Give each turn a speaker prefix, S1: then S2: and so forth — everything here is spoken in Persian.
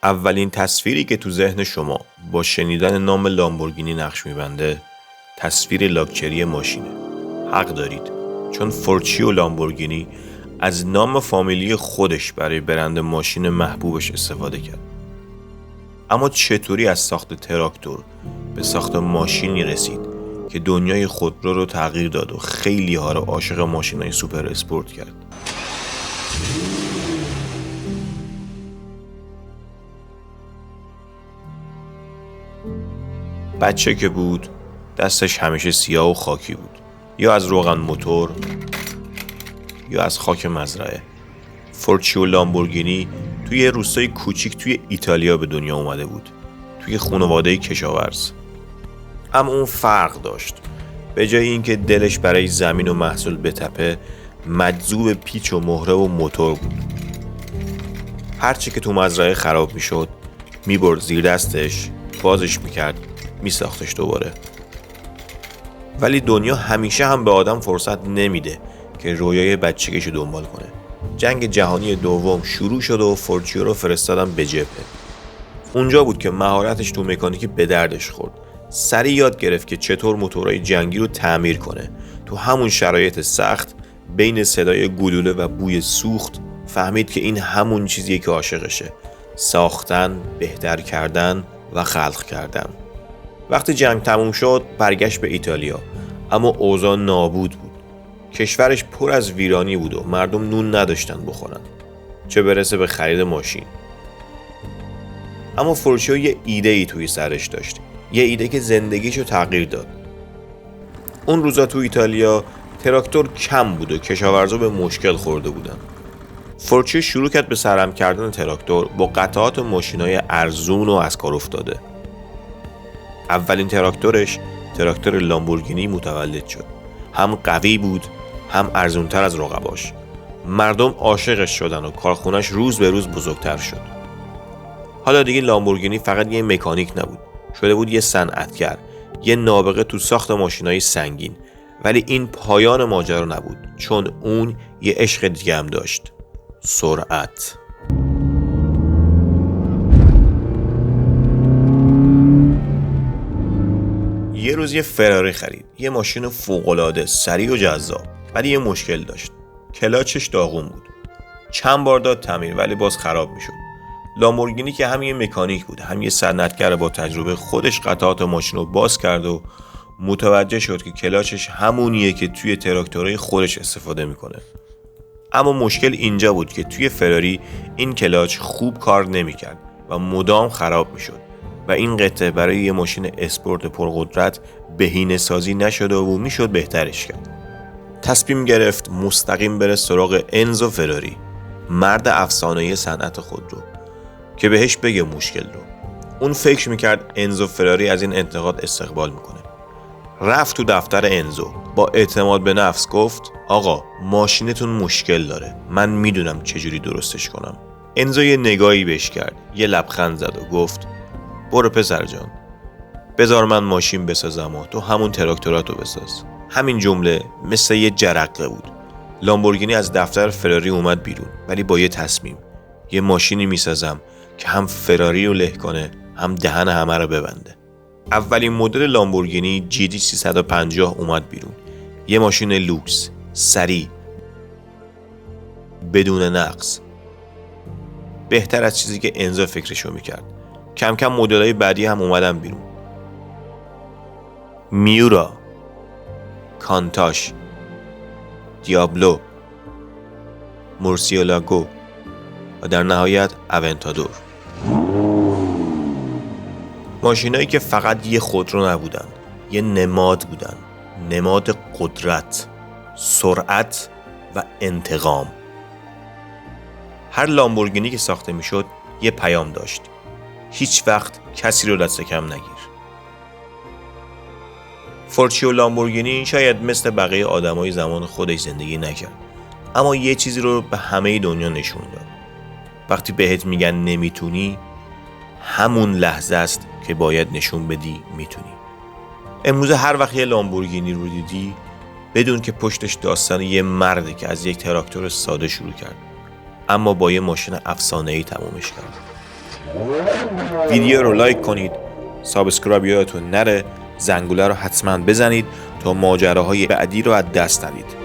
S1: اولین تصویری که تو ذهن شما با شنیدن نام لامبورگینی نقش میبنده تصویر لاکچری ماشینه. حق دارید، چون فورچیو لامبورگینی از نام فامیلی خودش برای برند ماشین محبوبش استفاده کرد. اما چطوری از ساخت تراکتور به ساخت ماشینی رسید که دنیای خودرو رو تغییر داد و خیلی ها رو عاشق ماشینای سوپر اسپورت کرد؟ بچه که بود دستش همیشه سیاه و خاکی بود، یا از روغن موتور یا از خاک مزرعه. فورچیو لامبورگینی توی یه روستای کوچیک توی ایتالیا به دنیا اومده بود، توی خانواده کشاورز. اما اون فرق داشت. به جای اینکه دلش برای زمین و محصول بتپه، مجذوب پیچ و مهره و موتور بود. هرچی که تو مزرعه خراب میشد میبرد زیر دستش، بازش میکرد، میساختش دوباره. ولی دنیا همیشه هم به آدم فرصت نمیده که رویای بچگیشو دنبال کنه. جنگ جهانی دوم شروع شد و فورچیو رو فرستادن به جبهه. اونجا بود که مهارتش تو مکانیکی به دردش خورد. سریع یاد گرفت که چطور موتورهای جنگی رو تعمیر کنه. تو همون شرایط سخت، بین صدای گلوله و بوی سوخت، فهمید که این همون چیزیه که عاشقشه: ساختن، بهتر کردن و خلق کردن. وقتی جنگ تموم شد برگشت به ایتالیا، اما اوضاع نابود بود. کشورش پر از ویرانی بود و مردم نون نداشتن بخورن، چه برسه به خرید ماشین. اما فورچیو یه ایده ای توی سرش داشت، یه ایده که زندگیشو تغییر داد. اون روزا تو ایتالیا تراکتور کم بود و کشاورزا به مشکل خورده بودن. فورچیو شروع کرد به سرهم کردن تراکتور با قطعات ماشینای ارزون و از کار افتاده. اولین تراکتورش، تراکتور لامبورگینی، متولد شد. هم قوی بود، هم ارزونتر از رقباش. مردم عاشقش شدن و کارخونش روز به روز بزرگتر شد. حالا دیگه لامبورگینی فقط یه مکانیک نبود، شده بود یه صنعتگر، یه نابغه تو ساخت ماشینای سنگین. ولی این پایان ماجرا نبود، چون اون یه عشق دیگه هم داشت: سرعت. یه روز یه فراری خرید، یه ماشین فوق‌العاده سریع و جذاب، ولی یه مشکل داشت: کلاچش داغون بود. چند بار داد تعمیر ولی باز خراب میشد. لامبورگینی که هم یه مکانیک بود هم یه صنعتگر با تجربه، خودش قطعات ماشین رو باز کرد و متوجه شد که کلاچش همونیه که توی تراکتورهای خودش استفاده میکنه. اما مشکل اینجا بود که توی فراری این کلاچ خوب کار نمیکرد و مدام خراب میشد و این قطعه برای یه ماشین اسپورت پرقدرت بهینه سازی نشده و میشد بهترش کرد. تصمیم گرفت مستقیم بره سراغ انزو فراری، مرد افسانه‌ای صنعت خودرو، که بهش بگه مشکل رو. اون فکر میکرد انزو فراری از این انتقاد استقبال میکنه. رفت تو دفتر انزو، با اعتماد به نفس گفت: آقا، ماشینتون مشکل داره، من میدونم چجوری درستش کنم. انزو یه نگاهی بهش کرد، یه لبخند زد و گفت: برو پسر جان، بذار من ماشین بسازم و تو همون تراکتوراتو بساز. همین جمله مثل یه جرقه بود. لامبورگینی از دفتر فراری اومد بیرون، ولی با یه تصمیم: یه ماشینی میسازم که هم فراری رو له کنه هم دهن همه رو ببنده. اولین مدل لامبورگینی GT 350 اومد بیرون. یه ماشین لوکس، سریع، بدون نقص، بهتر از چیزی که انزو فکرشو میکرد. کم کم مدل‌های بعدی هم اومدن بیرون: میورا، کانتاش، دیابلو، مورسیولاگو و در نهایت اونتادور. ماشینایی که فقط یه خودرو نبودن، یه نماد بودن: نماد قدرت، سرعت و انتقام. هر لامبورگینی که ساخته میشد یه پیام داشت: هیچ وقت کسی رو دست کم نگیر. فورچیو لامبورگینی شاید مثل بقیه آدمای زمان خودش زندگی نکرد، اما یه چیزی رو به همه دنیا نشون داد: وقتی بهت میگن نمیتونی، همون لحظه است که باید نشون بدی میتونی. امروز هر وقت یه لامبورگینی رو دیدی، بدون که پشتش داستان یه مرده که از یک تراکتور ساده شروع کرد، اما با یه ماشین افسانه‌ای تمومش کرد. ویدیو رو لایک کنید، سابسکرایب یادتون نره، زنگوله رو حتما بزنید تا ماجراهای بعدی رو از دست ندید.